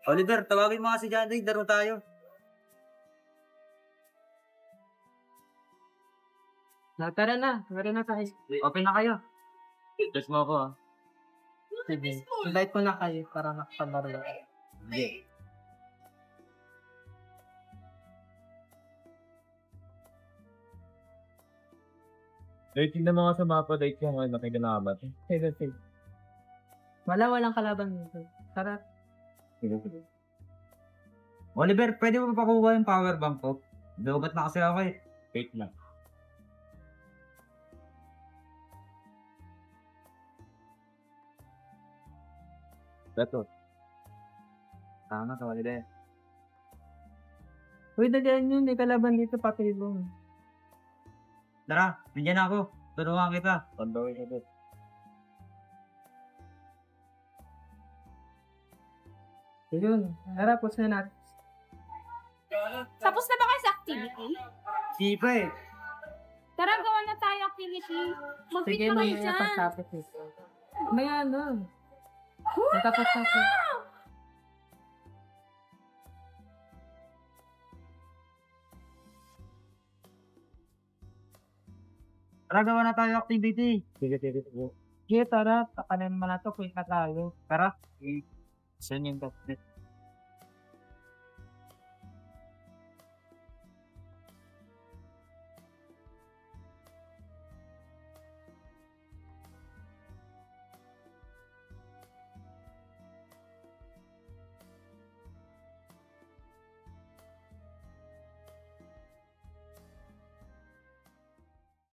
Oliver, tawagin mo nga si John Ray, laro tayo. Tara na tayo. Open na kayo. Just mo ako, Sige, invite ko na kayo para makapaglaro. Hindi. Tingnan mo nga sa mapa, date yung nakikinamat. Sige. Walang kalaban dito. Tara. Oliver, pwede mo pa pakuha yung power bank ko? Lubat na kasi ako eh. Wait lang. Beto. Tama ka, Oliver. Uy, dalian yun. May kalaban dito pati mo. Tara, nandiyan ako. Tulungan kita. Tandawin ka doon. Yun. Tara, post na natin. Tapos na ba kayo sa activity? Sipa eh. Tara, gawa na tayo activity. Mag-fit Sige, na kayo may dyan. pagtapos ito. May ano. Natapos na po. Tara, gawa na tayo activity. Sige. Sige, tara. Takanin mo na to. Quick na tayo. Tara. Saan yung top net?